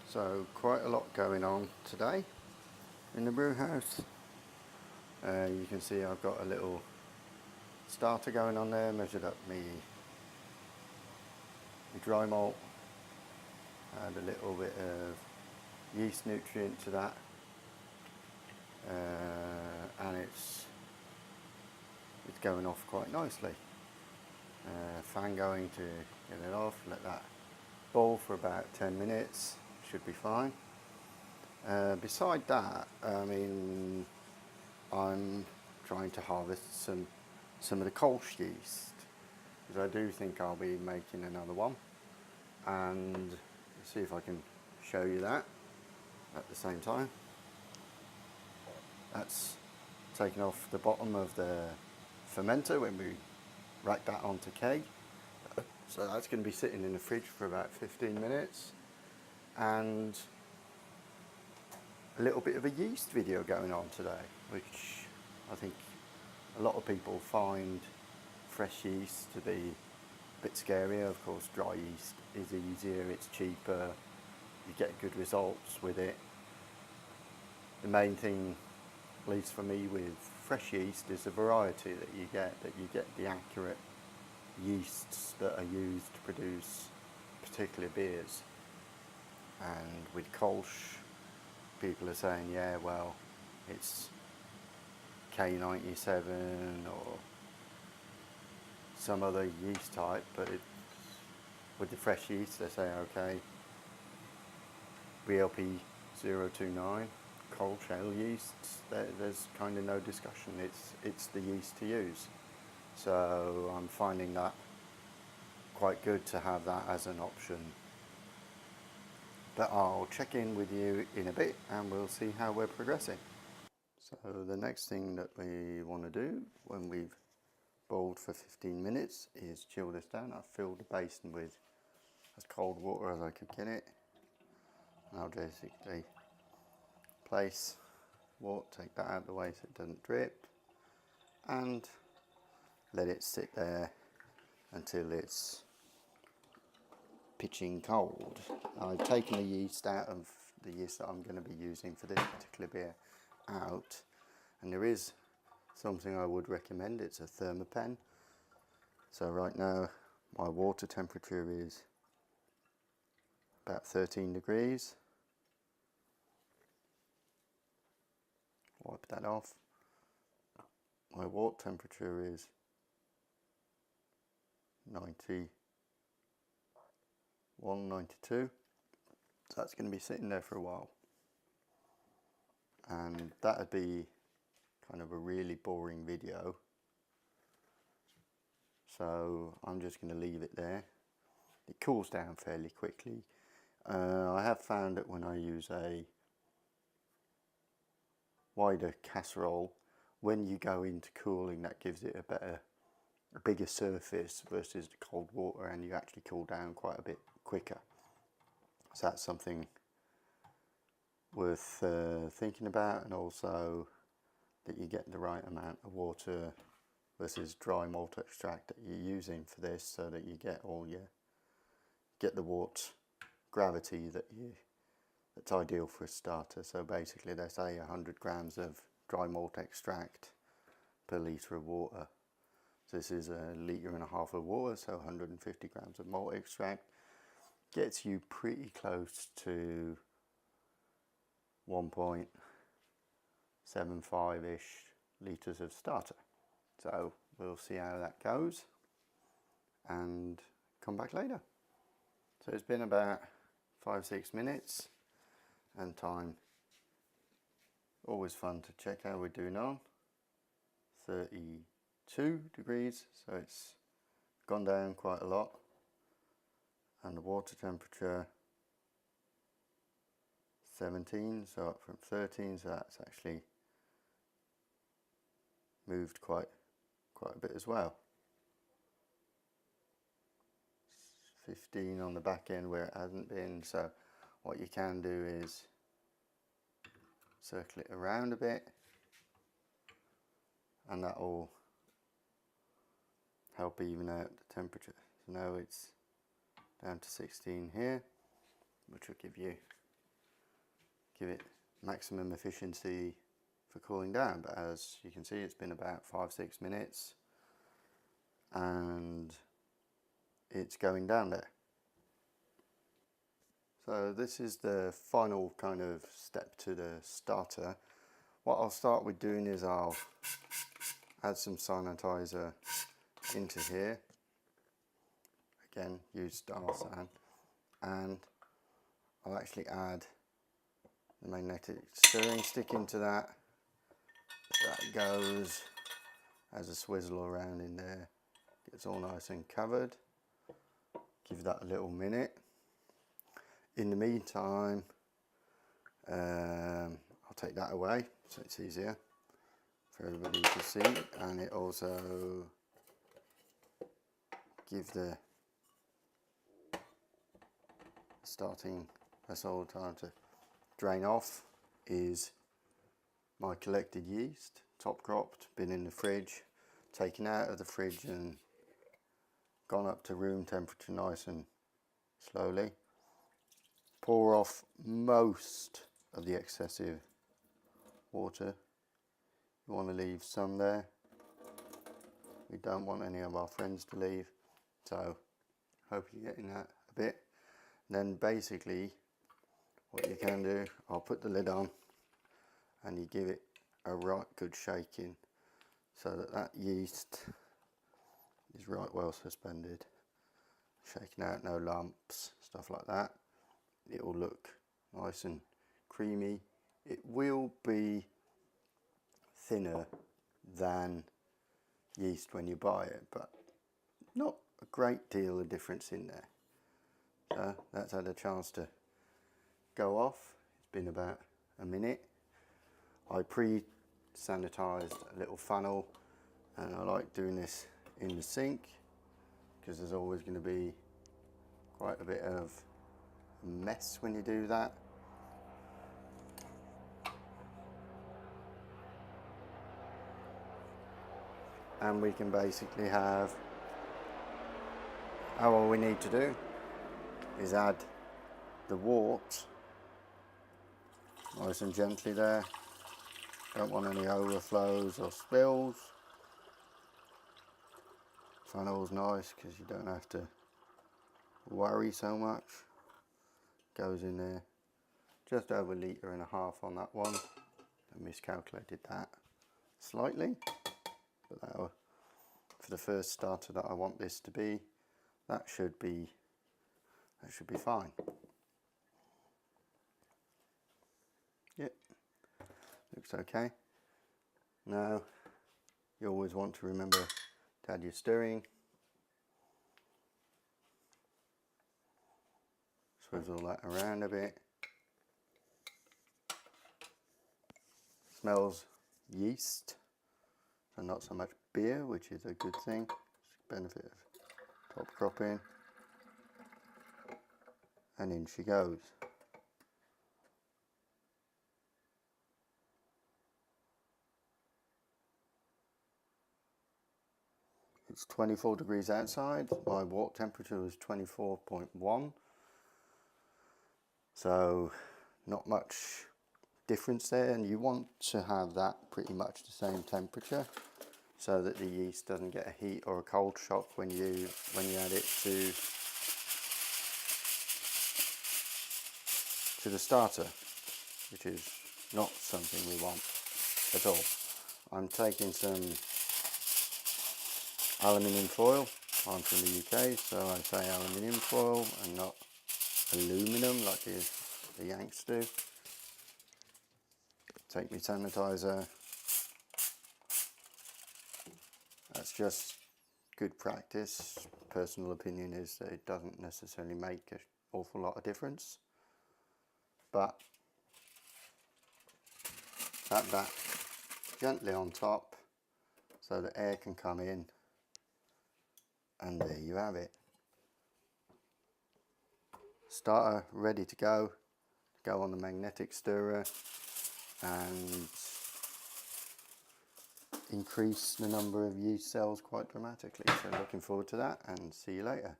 So quite a lot going on today in the brew house. You can see I've got a little starter going on there, measured up me dry malt, add a little bit of yeast nutrient to that, and it's going off quite nicely. Fan going to get it off, let that boil for about 10 minutes, should be fine. Beside that, I'm trying to harvest some of the Kolsch yeast, because I do think I'll be making another one, and see if I can show you that at the same time. That's taken off the bottom of the fermenter when we rack that onto keg. So that's going to be sitting in the fridge for about 15 minutes, and a little bit of a yeast video going on today, which I think a lot of people find fresh yeast to be a bit scarier. Of course, dry yeast is easier, it's cheaper, you get good results with it. The main thing, at least for me, with fresh yeast is the variety that you get the accurate yeasts that are used to produce particular beers. And with Kolsch, people are saying, yeah, well, it's K97 or some other yeast type, but with the fresh yeast, they say, okay, BLP 029, Kolsch ale yeasts, there's kind of no discussion, it's the yeast to use. So I'm finding that quite good to have that as an option. But I'll check in with you in a bit and we'll see how we're progressing. So the next thing that we want to do when we've boiled for 15 minutes is chill this down. I've filled the basin with as cold water as I could get it. And I'll basically place water, take that out of the way so it doesn't drip, and let it sit there until it's pitching cold. I've taken the yeast out of the yeast that I'm going to be using for this particular beer out, and there is something I would recommend. It's a thermopen. So right now my water temperature is about 13 degrees. Wipe that off. My water temperature is 91, 92. So that's going to be sitting there for a while. And that would be kind of a really boring video. So I'm just going to leave it there. It cools down fairly quickly. I have found that when I use a wider casserole, when you go into cooling, that gives it a bigger surface versus the cold water, and you actually cool down quite a bit quicker. So that's something worth thinking about, and also that you get the right amount of water versus dry malt extract that you're using for this, so that you get the wort gravity that's ideal for a starter. So basically they say 100 grams of dry malt extract per litre of water. So this is 1.5 litres of water, so 150 grams of malt extract gets you pretty close to 1.75-ish litres of starter. So we'll see how that goes and come back later. So it's been about 5-6 minutes, and time, always fun to check how we're doing on. 32 degrees, so it's gone down quite a lot, and the water temperature 17, so up from 13, so that's actually moved quite a bit as well. 15 on the back end where it hasn't been. So what you can do is circle it around a bit, and that will help even out the temperature. So now it's down to 16 here, which will give you give it maximum efficiency for cooling down. But as you can see, it's been about 5-6 minutes and it's going down there. So this is the final kind of step to the starter. What I'll start with doing is I'll add some sanitizer into here. Again, use Darsan, and I'll actually add the magnetic stirring stick into that. That goes as a swizzle around in there. Gets all nice and covered. Give that a little minute. In the meantime, I'll take that away so it's easier for everybody to see, and it also give the starting vessel time to drain off. Is my collected yeast, top cropped, been in the fridge, taken out of the fridge and gone up to room temperature nice and slowly. Pour off most of the excessive water. You want to leave some there. We don't want any of our friends to leave, so hope you're getting that a bit. Then basically what you can do, I'll put the lid on and you give it a right good shaking so that that yeast is right well suspended, shaking out, no lumps, stuff like that. It will look nice and creamy. It will be thinner than yeast when you buy it, but not a great deal of difference in there. So that's had a chance to go off. It's been about a minute. I pre-sanitized a little funnel, and I like doing this in the sink because there's always going to be quite a bit of mess when you do that. And we can basically have, all we need to do is add the wort nice and gently there. Don't want any overflows or spills. Funnel's nice because you don't have to worry so much. Goes in there just over 1.5 litres on that one. I miscalculated that slightly, but that, for the first starter that I want this to be, that should be fine. Yep, looks okay. Now you always want to remember to add your stirring. Swizzle that around a bit. Smells yeast, so not so much beer, which is a good thing. It's a benefit of top cropping. And in she goes. It's 24 degrees outside. My wort temperature was 24.1. So not much difference there, and you want to have that pretty much the same temperature so that the yeast doesn't get a heat or a cold shock when you add it to the starter, which is not something we want at all. I'm taking some aluminium foil. I'm from the UK, so I say aluminium foil and not aluminum like the Yanks do. Take my sanitizer. That's just good practice. Personal opinion is that it doesn't necessarily make an awful lot of difference, but add that gently on top so the air can come in, and there you have it. Starter ready to go on the magnetic stirrer and increase the number of yeast cells quite dramatically. So looking forward to that, and see you later.